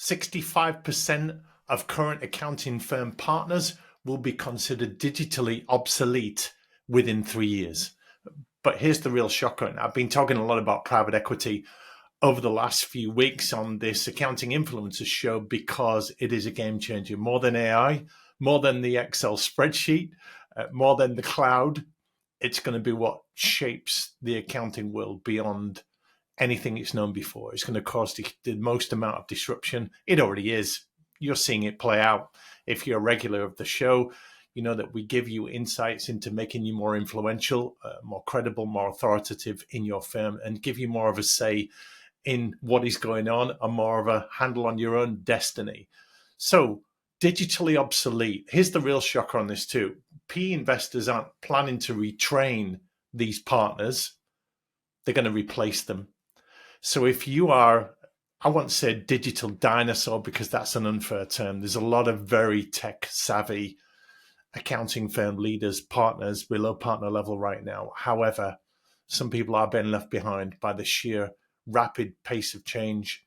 65% of current accounting firm partners will be considered digitally obsolete within 3 years. But here's the real shocker. And I've been talking a lot about private equity over the last few weeks on this Accounting Influencers show because it is a game changer. More than AI, more than the Excel spreadsheet, more than the cloud, it's going to be what shapes the accounting world beyond anything it's known before. It's going to cause the most amount of disruption. It already is. You're seeing it play out. If you're a regular of the show, you know that we give you insights into making you more influential, more credible, more authoritative in your firm, and give you more of a say in what is going on and more of a handle on your own destiny. So digitally obsolete. Here's the real shocker on this too. PE investors aren't planning to retrain these partners. They're going to replace them. So if you are, I won't say a digital dinosaur because that's an unfair term. There's a lot of very tech savvy accounting firm leaders, partners below partner level right now. However, some people are being left behind by the sheer rapid pace of change.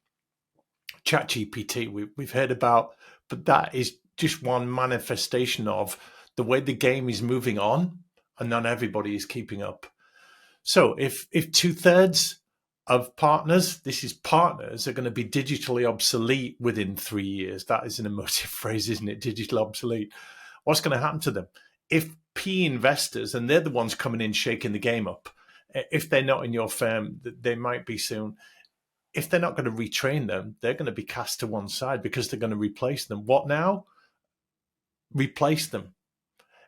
ChatGPT, we've heard about, but that is just one manifestation of the way the game is moving on, and not everybody is keeping up. So if 2/3 of partners, this is partners, are going to be digitally obsolete within 3 years. That is an emotive phrase, isn't it? Digital obsolete. What's going to happen to them? If PE investors, and they're the ones coming in shaking the game up, if they're not in your firm, they might be soon. If they're not going to retrain them, they're going to be cast to one side because they're going to replace them. What now? Replace them.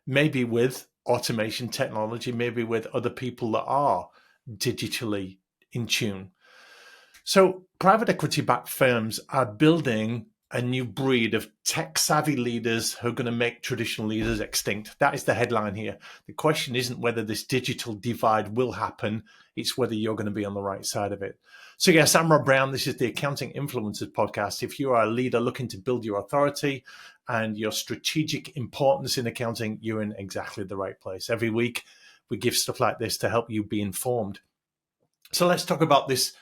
Maybe with automation technology, maybe with other people that are digitally in tune. So private equity-backed firms are building a new breed of tech-savvy leaders who are going to make traditional leaders extinct. That is the headline here. The question isn't whether this digital divide will happen, it's whether you're going to be on the right side of it. So yes, I'm Rob Brown. This is the Accounting Influencers podcast. If you are a leader looking to build your authority and your strategic importance in accounting, you're in exactly the right place. Every week, we give stuff like this to help you be informed. So let's talk about this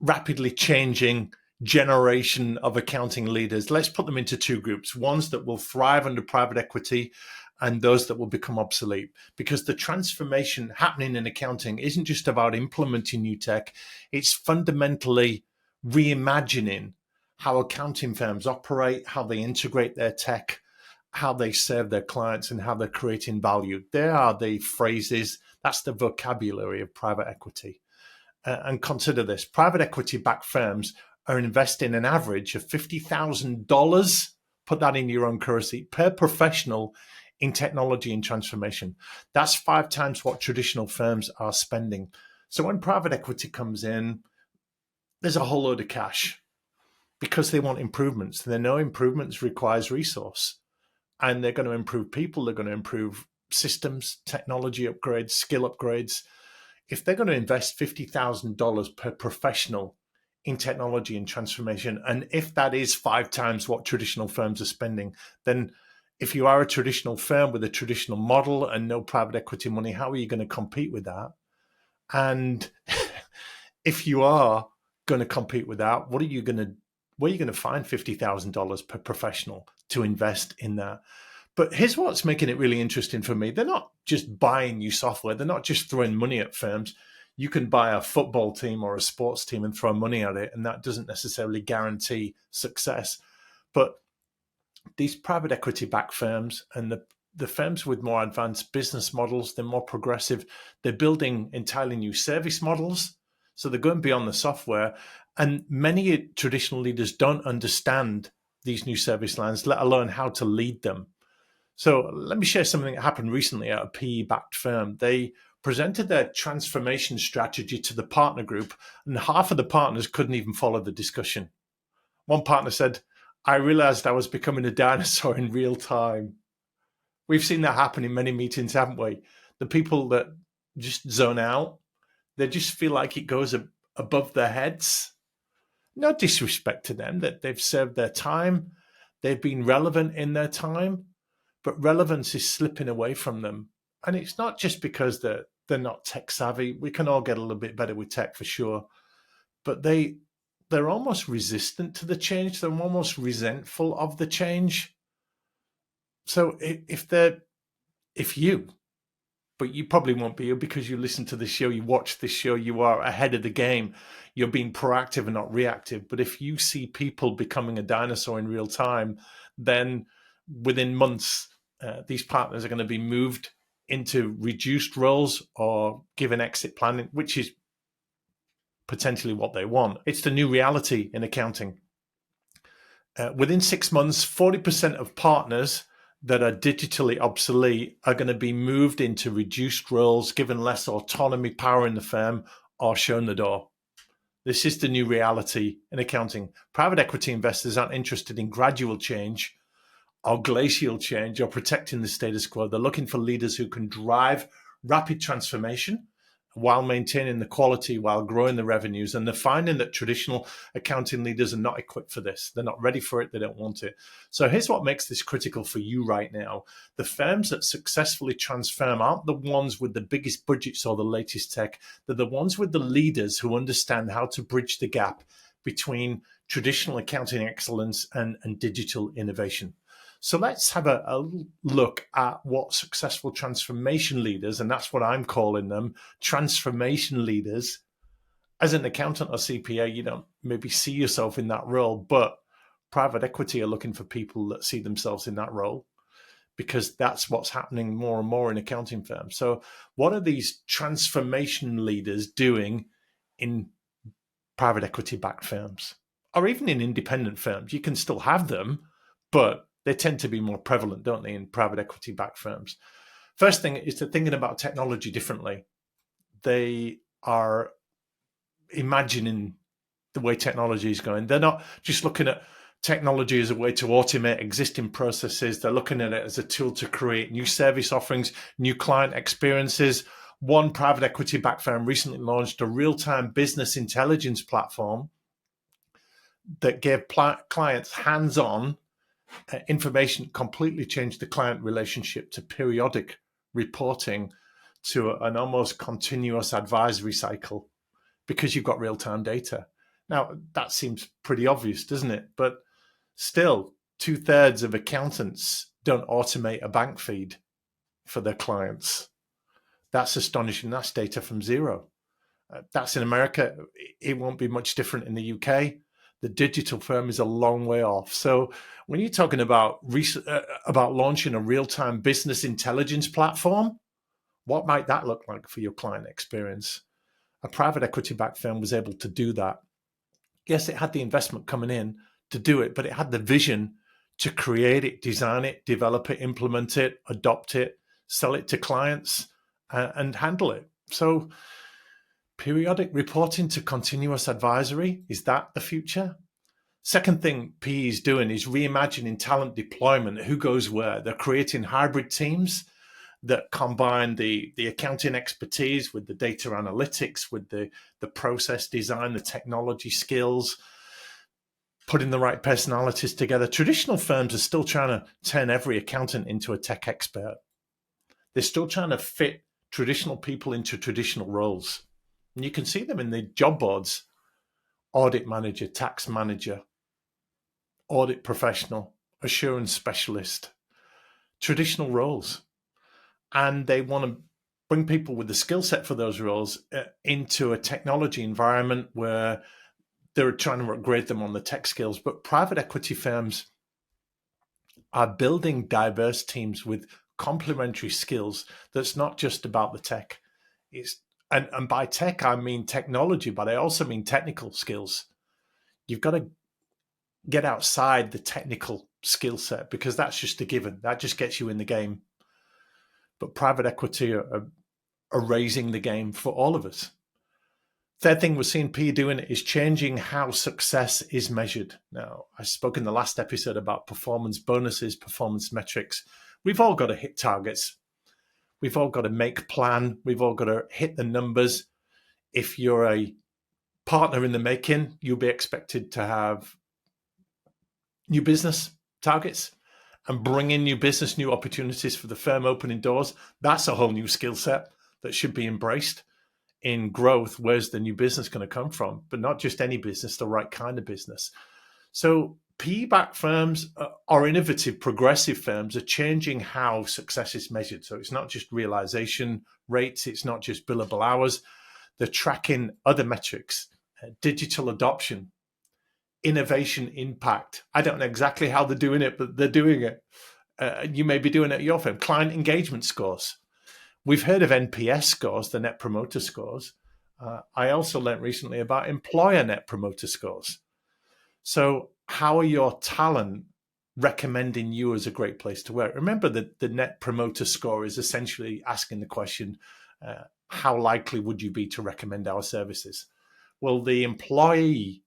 rapidly changing generation of accounting leaders. Let's put them into two groups, ones that will thrive under private equity and those that will become obsolete, because the transformation happening in accounting isn't just about implementing new tech, it's fundamentally reimagining how accounting firms operate, how they integrate their tech, how they serve their clients, and how they're creating value. There are the phrases, that's the vocabulary of private equity. And consider this, private equity-backed firms are investing an average of $50,000, put that in your own currency, per professional in technology and transformation. That's 5 times what traditional firms are spending. So when private equity comes in, there's a whole load of cash because they want improvements. They know improvements requires resource, and they're going to improve people. They're going to improve systems, technology upgrades, skill upgrades. If they're going to invest $50,000 per professional in technology and transformation, and if that is 5 times what traditional firms are spending, then if you are a traditional firm with a traditional model and no private equity money, how are you going to compete with that? And if you are going to compete with that, where are you going to find $50,000 per professional to invest in that? But here's what's making it really interesting for me. They're not just buying new software. They're not just throwing money at firms. You can buy a football team or a sports team and throw money at it, and that doesn't necessarily guarantee success. But these private equity-backed firms and the firms with more advanced business models, they're more progressive. They're building entirely new service models. So they're going beyond the software. And many traditional leaders don't understand these new service lines, let alone how to lead them. So let me share something that happened recently at a PE-backed firm. They presented their transformation strategy to the partner group, and half of the partners couldn't even follow the discussion. One partner said, "I realized I was becoming a dinosaur in real time." We've seen that happen in many meetings, haven't we? The people that just zone out, they just feel like it goes above their heads. No disrespect to them, that they've served their time, they've been relevant in their time, but relevance is slipping away from them. And it's not just because they're not tech savvy. We can all get a little bit better with tech for sure. But they they're almost resistant to the change. They're almost resentful of the change. So if you, but you probably won't be, because you listen to the show, you watch this show, you are ahead of the game, you're being proactive and not reactive. But if you see people becoming a dinosaur in real time, then within months, these partners are going to be moved into reduced roles or given exit planning, which is potentially what they want. It's the new reality in accounting. Within 6 months, 40% of partners that are digitally obsolete are going to be moved into reduced roles, given less autonomy, power in the firm, or shown the door. This is the new reality in accounting. Private equity investors aren't interested in gradual change or glacial change or protecting the status quo. They're looking for leaders who can drive rapid transformation while maintaining the quality, while growing the revenues. And they're finding that traditional accounting leaders are not equipped for this. They're not ready for it. They don't want it. So here's what makes this critical for you right now. The firms that successfully transform aren't the ones with the biggest budgets or the latest tech. They're the ones with the leaders who understand how to bridge the gap between traditional accounting excellence and digital innovation. So let's have a look at what successful transformation leaders, and that's what I'm calling them, transformation leaders. As an accountant or CPA, you don't maybe see yourself in that role, but private equity are looking for people that see themselves in that role, because that's what's happening more and more in accounting firms. So what are these transformation leaders doing in private equity-backed firms? Or even in independent firms? You can still have them, but they tend to be more prevalent, don't they, in private equity-backed firms? First thing is they're thinking about technology differently. They are imagining the way technology is going. They're not just looking at technology as a way to automate existing processes. They're looking at it as a tool to create new service offerings, new client experiences. One private equity-backed firm recently launched a real-time business intelligence platform that gave clients hands-on information, completely changed the client relationship to periodic reporting to an almost continuous advisory cycle, because you've got real-time data. Now, that seems pretty obvious, doesn't it? But still, 2/3 of accountants don't automate a bank feed for their clients. That's astonishing. That's data from zero. That's in America. It won't be much different in the UK. The digital firm is a long way off. So when you're talking about launching a real-time business intelligence platform, what might that look like for your client experience? A private equity-backed firm was able to do that. Yes, it had the investment coming in to do it, but it had the vision to create it, design it, develop it, implement it, adopt it, sell it to clients, and handle it. So periodic reporting to continuous advisory, is that the future? Second thing PE is doing is reimagining talent deployment. Who goes where? They're creating hybrid teams that combine the accounting expertise with the data analytics, with the process design, the technology skills, putting the right personalities together. Traditional firms are still trying to turn every accountant into a tech expert. They're still trying to fit traditional people into traditional roles. And you can see them in the job boards: audit manager, tax manager, audit professional, assurance specialist, traditional roles. And they want to bring people with the skill set for those roles into a technology environment where they're trying to upgrade them on the tech skills. But private equity firms are building diverse teams with complementary skills. That's not just about the tech. And by tech, I mean technology, but I also mean technical skills. You've got to get outside the technical skill set, because that's just a given. That just gets you in the game. But private equity are raising the game for all of us. Third thing we're seeing PE doing is changing how success is measured. Now, I spoke in the last episode about performance bonuses, performance metrics. We've all got to hit targets. We've all got to make a plan. We've all got to hit the numbers. If you're a partner in the making, you'll be expected to have new business targets and bring in new business, new opportunities for the firm, opening doors. That's a whole new skill set that should be embraced. in growth, where's the new business going to come from? But not just any business, the right kind of business. So PE-backed firms or innovative, progressive firms are changing how success is measured. So it's not just realization rates, it's not just billable hours. They're tracking other metrics, digital adoption, innovation impact. I don't know exactly how they're doing it, but they're doing it. You may be doing it at your firm. Client engagement scores. We've heard of NPS scores, the Net Promoter Scores. I also learned recently about employer Net Promoter Scores. So how are your talent recommending you as a great place to work? Remember that the Net Promoter Score is essentially asking the question, how likely would you be to recommend our services? Well, the employee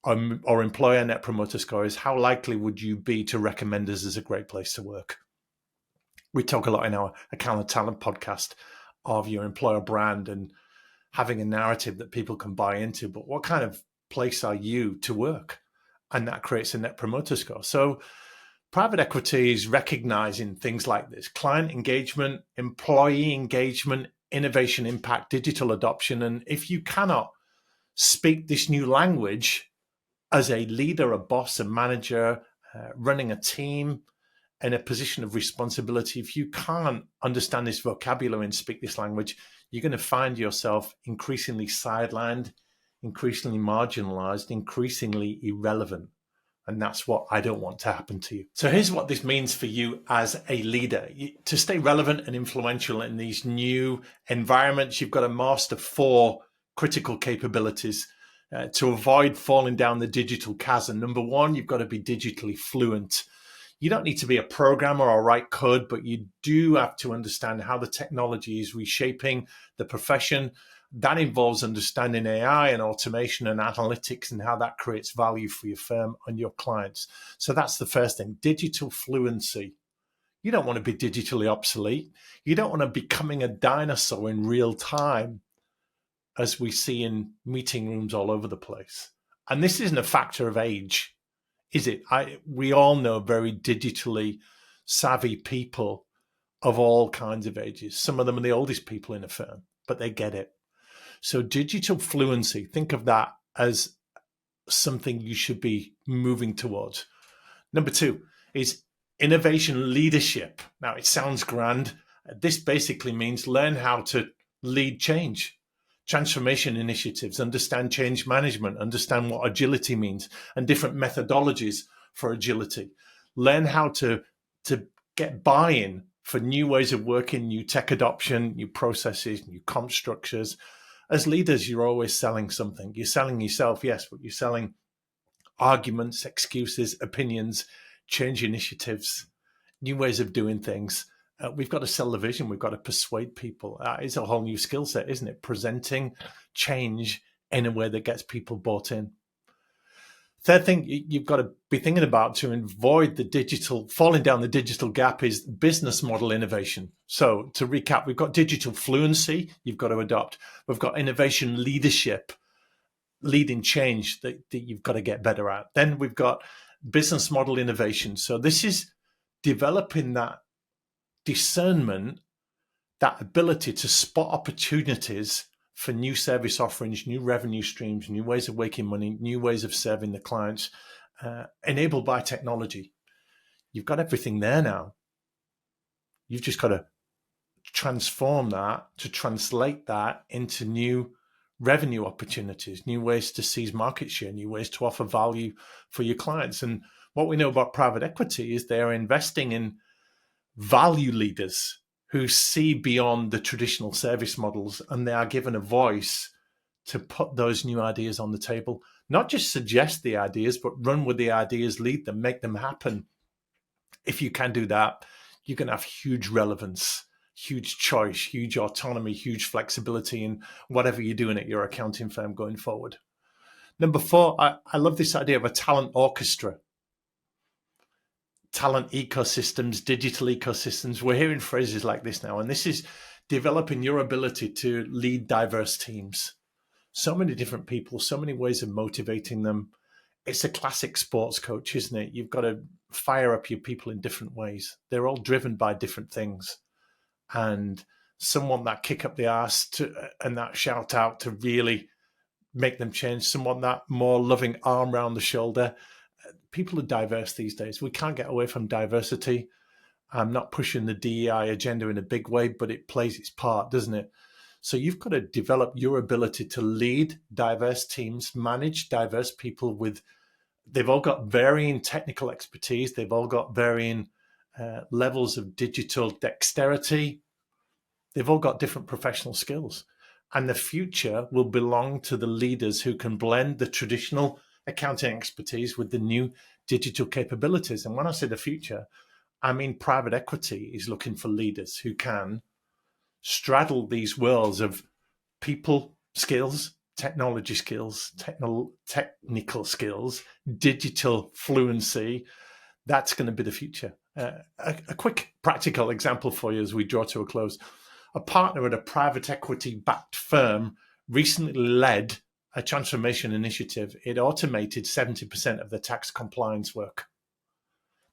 or employer Net Promoter Score is how likely would you be to recommend us as a great place to work? We talk a lot in our Account of Talent podcast of your employer brand and having a narrative that people can buy into, but what kind of place are you to work? And that creates a Net Promoter Score. So private equity is recognizing things like this: client engagement, employee engagement, innovation impact, digital adoption. And if you cannot speak this new language as a leader, a boss, a manager, running a team in a position of responsibility, if you can't understand this vocabulary and speak this language, you're going to find yourself increasingly sidelined, increasingly marginalized, increasingly irrelevant. And that's what I don't want to happen to you. So here's what this means for you as a leader. To stay relevant and influential in these new environments, you've got to master 4 critical capabilities to avoid falling down the digital chasm. Number 1, you've got to be digitally fluent. You don't need to be a programmer or write code, but you do have to understand how the technology is reshaping the profession. That involves understanding AI and automation and analytics and how that creates value for your firm and your clients. So that's the first thing, digital fluency. You don't want to be digitally obsolete. You don't want to be becoming a dinosaur in real time, as we see in meeting rooms all over the place. And this isn't a factor of age, is it? We all know very digitally savvy people of all kinds of ages. Some of them are the oldest people in a firm, but they get it. So digital fluency, think of that as something you should be moving towards. Number 2 is innovation leadership. Now, it sounds grand. This basically means learn how to lead change, transformation initiatives, understand change management, understand what agility means and different methodologies for agility. Learn how to get buy-in for new ways of working, new tech adoption, new processes, new comp structures. As leaders, you're always selling something. You're selling yourself, yes, but you're selling arguments, excuses, opinions, change initiatives, new ways of doing things. We've got to sell the vision. We've got to persuade people. It's a whole new skill set, isn't it? Presenting change in a way that gets people bought in. Third thing you've got to be thinking about to avoid the digital, falling down the digital gap, is business model innovation. So to recap, we've got digital fluency you've got to adopt. We've got innovation leadership, leading change that you've got to get better at. Then we've got business model innovation. So this is developing that discernment, that ability to spot opportunities for new service offerings, new revenue streams, new ways of making money, new ways of serving the clients, enabled by technology. You've got everything there now. You've just got to transform that, to translate that into new revenue opportunities, new ways to seize market share, new ways to offer value for your clients. And what we know about private equity is they're investing in value leaders who see beyond the traditional service models, and they are given a voice to put those new ideas on the table, not just suggest the ideas, but run with the ideas, lead them, make them happen. If you can do that, you can have huge relevance, huge choice, huge autonomy, huge flexibility in whatever you're doing at your accounting firm going forward. Number 4, I love this idea of a talent orchestra. Talent ecosystems, digital ecosystems. We're hearing phrases like this now, and this is developing your ability to lead diverse teams. So many different people, so many ways of motivating them. It's a classic sports coach, isn't it? You've got to fire up your people in different ways. They're all driven by different things. And someone that kick up the arse and that shout out to really make them change, someone that more loving arm around the shoulder. People are diverse these days. We can't get away from diversity. I'm not pushing the DEI agenda in a big way, but it plays its part, doesn't it? So you've got to develop your ability to lead diverse teams, manage diverse people they've all got varying technical expertise. They've all got varying levels of digital dexterity. They've all got different professional skills. And the future will belong to the leaders who can blend the traditional accounting expertise with the new digital capabilities. And when I say the future, I mean private equity is looking for leaders who can straddle these worlds of people skills, technology skills, technical skills, digital fluency. That's going to be the future. A quick practical example for you as we draw to a close. A partner at a private equity-backed firm recently led a transformation initiative. It automated 70% of the tax compliance work.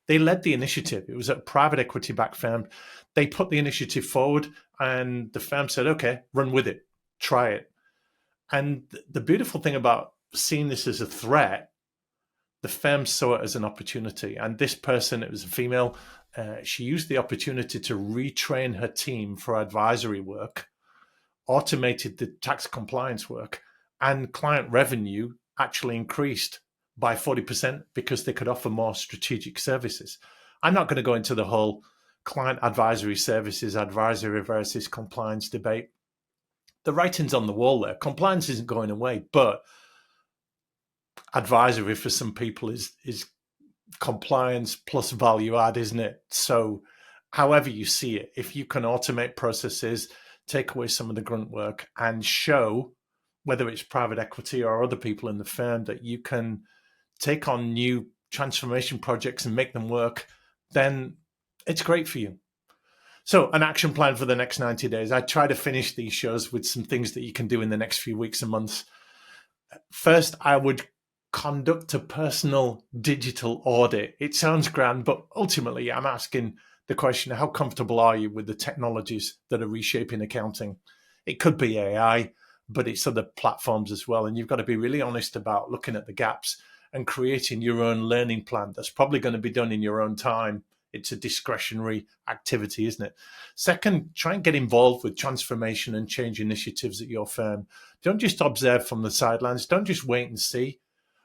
They led the initiative. It was a private equity-backed firm. They put the initiative forward, and the firm said, okay, run with it, try it. And the beautiful thing about seeing this as a threat, the firm saw it as an opportunity. And this person, it was a female, she used the opportunity to retrain her team for advisory work, automated the tax compliance work, and client revenue actually increased by 40% because they could offer more strategic services. I'm not going to go into the whole client advisory services, advisory versus compliance debate. The writing's on the wall there. Compliance isn't going away, but advisory for some people is compliance plus value add, isn't it? So however you see it, if you can automate processes, take away some of the grunt work, and show, whether it's private equity or other people in the firm, that you can take on new transformation projects and make them work, then it's great for you. So an action plan for the next 90 days. I try to finish these shows with some things that you can do in the next few weeks and months. First, I would conduct a personal digital audit. It sounds grand, but ultimately I'm asking the question, how comfortable are you with the technologies that are reshaping accounting? It could be AI, but it's other platforms as well. And you've got to be really honest about looking at the gaps and creating your own learning plan that's probably going to be done in your own time. It's a discretionary activity, isn't it? Second, try and get involved with transformation and change initiatives at your firm. Don't just observe from the sidelines. Don't just wait and see.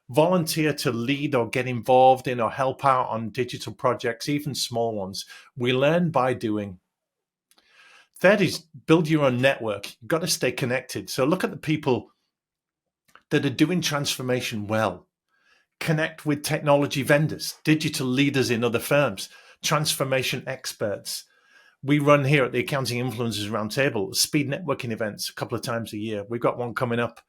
Volunteer to lead or get involved in or help out on digital projects, even small ones. We learn by doing. Third is build your own network. You've got to stay connected. So look at the people that are doing transformation well. Connect with technology vendors, digital leaders in other firms, transformation experts. We run here at the Accounting Influencers Roundtable speed networking events a couple of times a year. We've got one coming up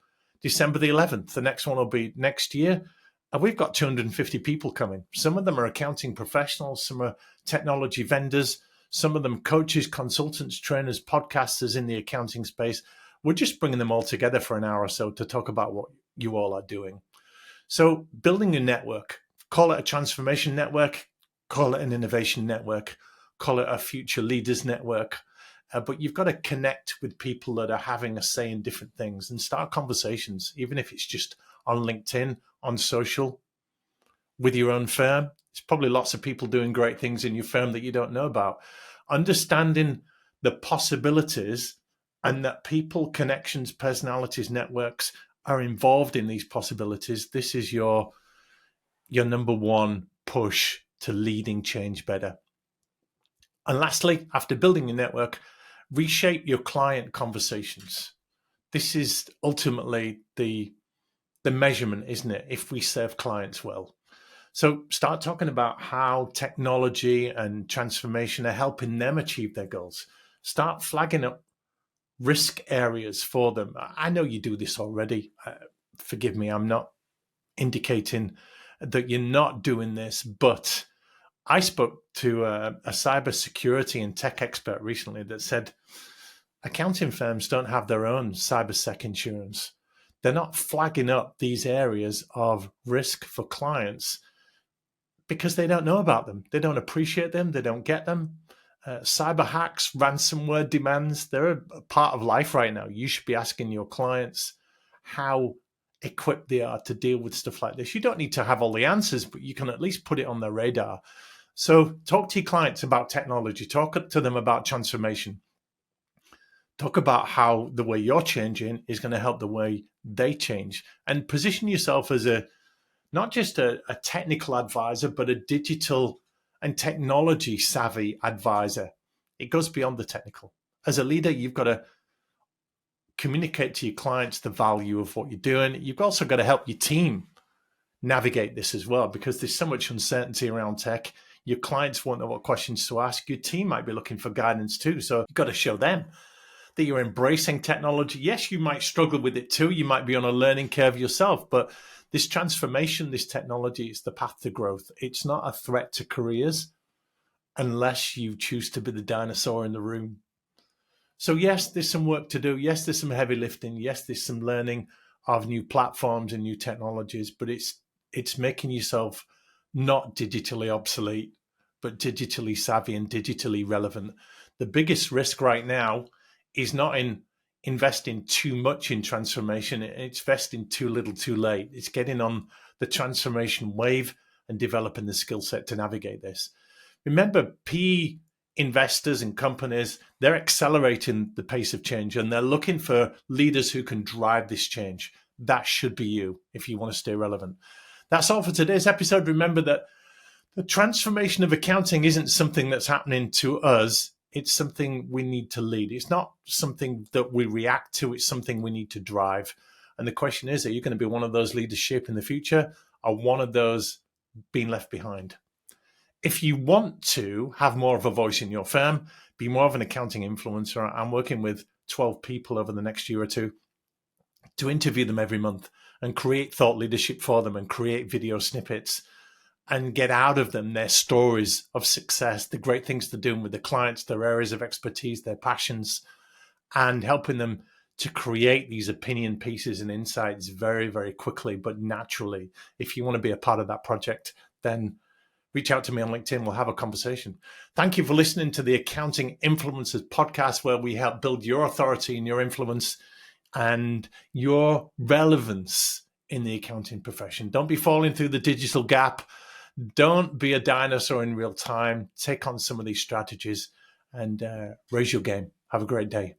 December the 11th. The next one will be next year. And we've got 250 people coming. Some of them are accounting professionals. Some are technology vendors. Some of them coaches, consultants, trainers, podcasters in the accounting space. We're just bringing them all together for an hour or so to talk about what you all are doing. So building a network, call it a transformation network, call it an innovation network, call it a future leaders network. But you've got to connect with people that are having a say in different things and start conversations, even if it's just on LinkedIn, on social, with your own firm. There's probably lots of people doing great things in your firm that you don't know about. Understanding the possibilities and that people, connections, personalities, networks are involved in these possibilities. This is your number one push to leading change better. And lastly, after building your network, reshape your client conversations. This is ultimately the measurement, isn't it, if we serve clients well. So start talking about how technology and transformation are helping them achieve their goals. Start flagging up risk areas for them. I know you do this already. Forgive me, I'm not indicating that you're not doing this, but I spoke to a cybersecurity and tech expert recently that said accounting firms don't have their own cybersec insurance. They're not flagging up these areas of risk for clients because they don't know about them. They don't appreciate them. They don't get them. Cyber hacks, ransomware demands, they're a part of life right now. You should be asking your clients how equipped they are to deal with stuff like this. You don't need to have all the answers, but you can at least put it on their radar. So talk to your clients about technology, talk to them about transformation. Talk about how the way you're changing is going to help the way they change, and position yourself as not just a technical advisor, but a digital and technology savvy advisor. It goes beyond the technical. As a leader, you've got to communicate to your clients the value of what you're doing. You've also got to help your team navigate this as well, because there's so much uncertainty around tech. Your clients won't know what questions to ask. Your team might be looking for guidance too. So you've got to show them that you're embracing technology. Yes, you might struggle with it too. You might be on a learning curve yourself, but this transformation, this technology, is the path to growth. It's not a threat to careers unless you choose to be the dinosaur in the room. So yes, there's some work to do. Yes, there's some heavy lifting. Yes, there's some learning of new platforms and new technologies, but it's making yourself not digitally obsolete, but digitally savvy and digitally relevant. The biggest risk right now is not in investing too much in transformation. It's investing too little too late. It's getting on the transformation wave and developing the skill set to navigate this. Remember, PE investors and companies, they're accelerating the pace of change, and they're looking for leaders who can drive this change. That should be you if you want to stay relevant. That's all for today's episode. Remember that the transformation of accounting isn't something that's happening to us. It's something we need to lead. It's not something that we react to. It's something we need to drive. And the question is, are you going to be one of those leaders shaping the future, or one of those being left behind? If you want to have more of a voice in your firm, be more of an accounting influencer, I'm working with 12 people over the next year or two to interview them every month and create thought leadership for them and create video snippets and get out of them their stories of success, the great things they're doing with the clients, their areas of expertise, their passions, and helping them to create these opinion pieces and insights very, very quickly, but naturally. If you want to be a part of that project, then reach out to me on LinkedIn. We'll have a conversation. Thank you for listening to the Accounting Influencers podcast, where we help build your authority and your influence and your relevance in the accounting profession. Don't be falling through the digital gap. Don't be a dinosaur in real time. Take on some of these strategies and raise your game. Have a great day.